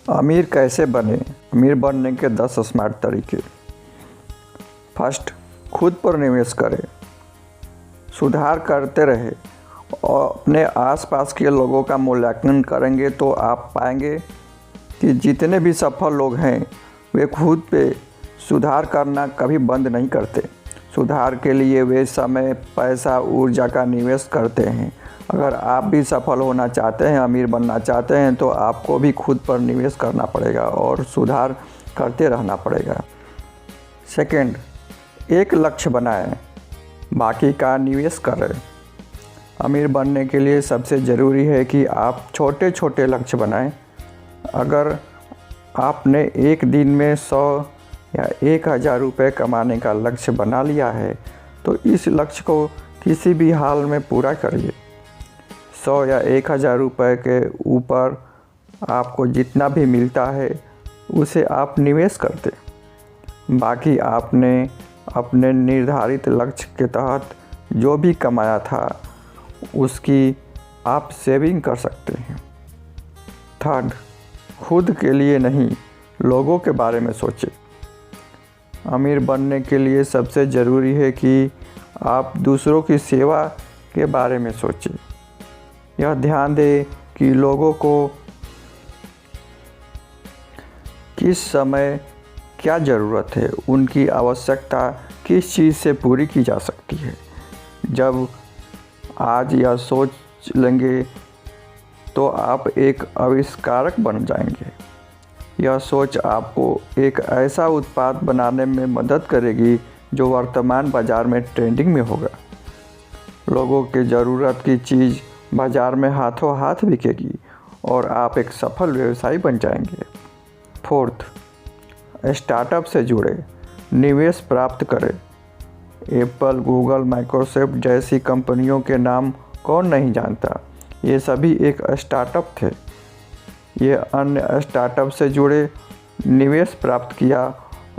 अमीर कैसे बने? अमीर बनने के 10 स्मार्ट तरीके। फर्स्ट, खुद पर निवेश करें, सुधार करते रहे और अपने आसपास के लोगों का मूल्यांकन करेंगे तो आप पाएंगे कि जितने भी सफल लोग हैं वे खुद पे सुधार करना कभी बंद नहीं करते। सुधार के लिए वे समय, पैसा, ऊर्जा का निवेश करते हैं। अगर आप भी सफल होना चाहते हैं, अमीर बनना चाहते हैं तो आपको भी खुद पर निवेश करना पड़ेगा और सुधार करते रहना पड़ेगा। सेकंड, एक लक्ष्य बनाएं, बाकी का निवेश करें। अमीर बनने के लिए सबसे ज़रूरी है कि आप छोटे छोटे लक्ष्य बनाएं। अगर आपने एक दिन में 100 या 1000 रुपये कमाने का लक्ष्य बना लिया है तो इस लक्ष्य को किसी भी हाल में पूरा करिए। 100 या 1000 रुपये के ऊपर आपको जितना भी मिलता है उसे आप निवेश करते, बाकी आपने अपने निर्धारित लक्ष्य के तहत जो भी कमाया था उसकी आप सेविंग कर सकते हैं। थर्ड, खुद के लिए नहीं, लोगों के बारे में सोचें। अमीर बनने के लिए सबसे ज़रूरी है कि आप दूसरों की सेवा के बारे में सोचें। यह ध्यान दें कि लोगों को किस समय क्या ज़रूरत है, उनकी आवश्यकता किस चीज़ से पूरी की जा सकती है। जब आज यह सोच लेंगे तो आप एक आविष्कारक बन जाएंगे। यह सोच आपको एक ऐसा उत्पाद बनाने में मदद करेगी जो वर्तमान बाज़ार में ट्रेंडिंग में होगा। लोगों के ज़रूरत की चीज़ बाज़ार में हाथों हाथ बिकेगी और आप एक सफल व्यवसायी बन जाएंगे। फोर्थ, स्टार्टअप से जुड़े, निवेश प्राप्त करें। एप्पल, गूगल, माइक्रोसॉफ्ट जैसी कंपनियों के नाम कौन नहीं जानता। ये सभी एक स्टार्टअप थे। ये अन्य स्टार्टअप से जुड़े, निवेश प्राप्त किया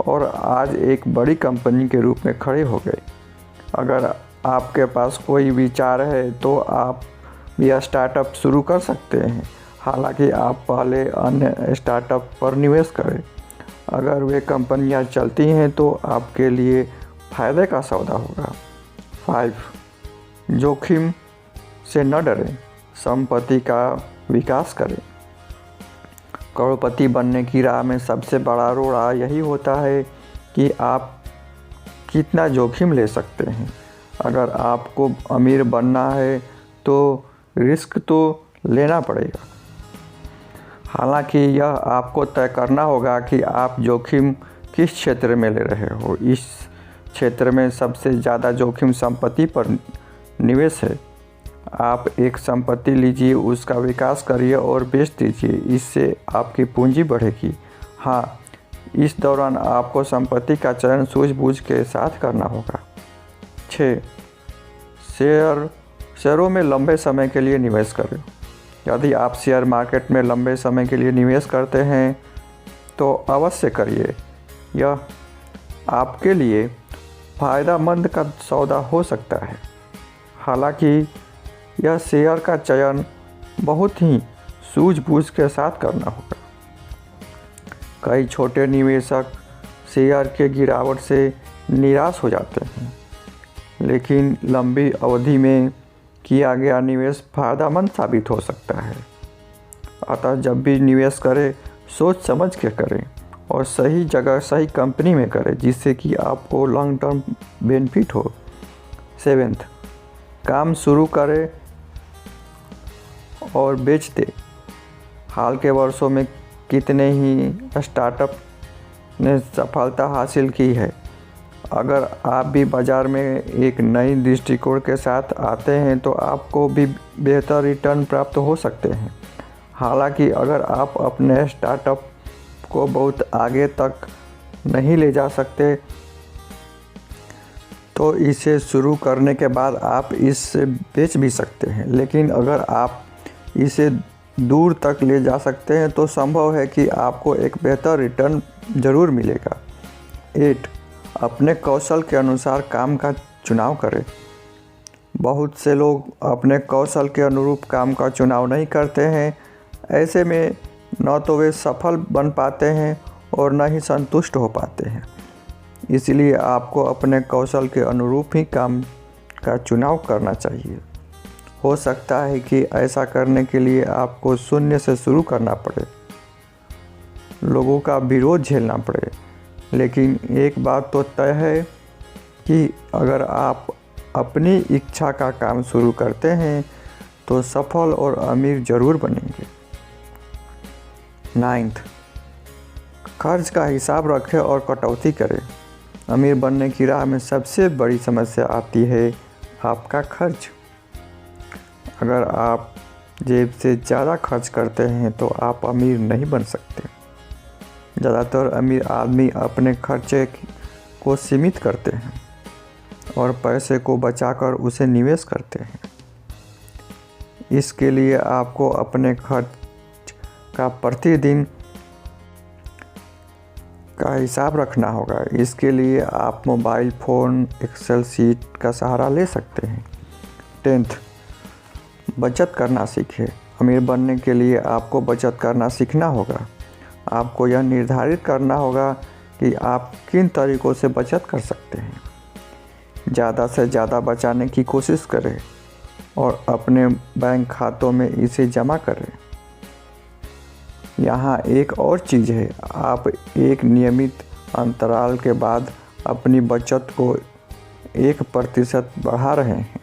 और आज एक बड़ी कंपनी के रूप में खड़े हो गए। अगर आपके पास कोई विचार है तो आप भी स्टार्टअप शुरू कर सकते हैं, हालांकि आप पहले अन्य स्टार्टअप पर निवेश करें। अगर वे कंपनियां चलती हैं तो आपके लिए फ़ायदे का सौदा होगा। 5, जोखिम से न डरें, संपत्ति का विकास करें। करोड़पति बनने की राह में सबसे बड़ा रोड़ा यही होता है कि आप कितना जोखिम ले सकते हैं। अगर आपको अमीर बनना है तो रिस्क तो लेना पड़ेगा, हालांकि यह आपको तय करना होगा कि आप जोखिम किस क्षेत्र में ले रहे हो। इस क्षेत्र में सबसे ज़्यादा जोखिम संपत्ति पर निवेश है। आप एक संपत्ति लीजिए, उसका विकास करिए और बेच दीजिए, इससे आपकी पूंजी बढ़ेगी। हाँ, इस दौरान आपको संपत्ति का चयन सूझबूझ के साथ करना होगा। 6, शेयरों में लंबे समय के लिए निवेश करें। यदि आप शेयर मार्केट में लंबे समय के लिए निवेश करते हैं तो अवश्य करिए। यह आपके लिए फ़ायदेमंद का सौदा हो सकता है, हालांकि यह शेयर का चयन बहुत ही सूझबूझ के साथ करना होगा। कई छोटे निवेशक शेयर के गिरावट से निराश हो जाते हैं, लेकिन लंबी अवधि में किया गया निवेश फ़ायदेमंद साबित हो सकता है। अतः जब भी निवेश करें सोच समझ के करें और सही जगह, सही कंपनी में करें जिससे कि आपको लॉन्ग टर्म बेनिफिट हो। 7, काम शुरू करें और बेच दें। हाल के वर्षों में कितने ही स्टार्टअप ने सफलता हासिल की है। अगर आप भी बाज़ार में एक नई दृष्टिकोण के साथ आते हैं तो आपको भी बेहतर रिटर्न प्राप्त हो सकते हैं। हालांकि अगर आप अपने स्टार्टअप को बहुत आगे तक नहीं ले जा सकते तो इसे शुरू करने के बाद आप इसे बेच भी सकते हैं, लेकिन अगर आप इसे दूर तक ले जा सकते हैं तो संभव है कि आपको एक बेहतर रिटर्न ज़रूर मिलेगा। 8, अपने कौशल के अनुसार काम का चुनाव करें। बहुत से लोग अपने कौशल के अनुरूप काम का चुनाव नहीं करते हैं। ऐसे में न तो वे सफल बन पाते हैं और न ही संतुष्ट हो पाते हैं। इसलिए आपको अपने कौशल के अनुरूप ही काम का चुनाव करना चाहिए। हो सकता है कि ऐसा करने के लिए आपको शून्य से शुरू करना पड़े, लोगों का विरोध झेलना पड़े, लेकिन एक बात तो तय है कि अगर आप अपनी इच्छा का काम शुरू करते हैं तो सफल और अमीर जरूर बनेंगे। 9, खर्च का हिसाब रखें और कटौती करें। अमीर बनने की राह में सबसे बड़ी समस्या आती है आपका खर्च। अगर आप जेब से ज़्यादा खर्च करते हैं तो आप अमीर नहीं बन सकते। ज़्यादातर अमीर आदमी अपने खर्चे को सीमित करते हैं और पैसे को बचाकर उसे निवेश करते हैं। इसके लिए आपको अपने खर्च का प्रतिदिन का हिसाब रखना होगा। इसके लिए आप मोबाइल फ़ोन, एक्सेल शीट का सहारा ले सकते हैं। 10, बचत करना सीखें। अमीर बनने के लिए आपको बचत करना सीखना होगा। आपको यह निर्धारित करना होगा कि आप किन तरीक़ों से बचत कर सकते हैं। ज़्यादा से ज़्यादा बचाने की कोशिश करें और अपने बैंक खातों में इसे जमा करें। यहाँ एक और चीज़ है, आप एक नियमित अंतराल के बाद अपनी बचत को 1% बढ़ा रहे हैं।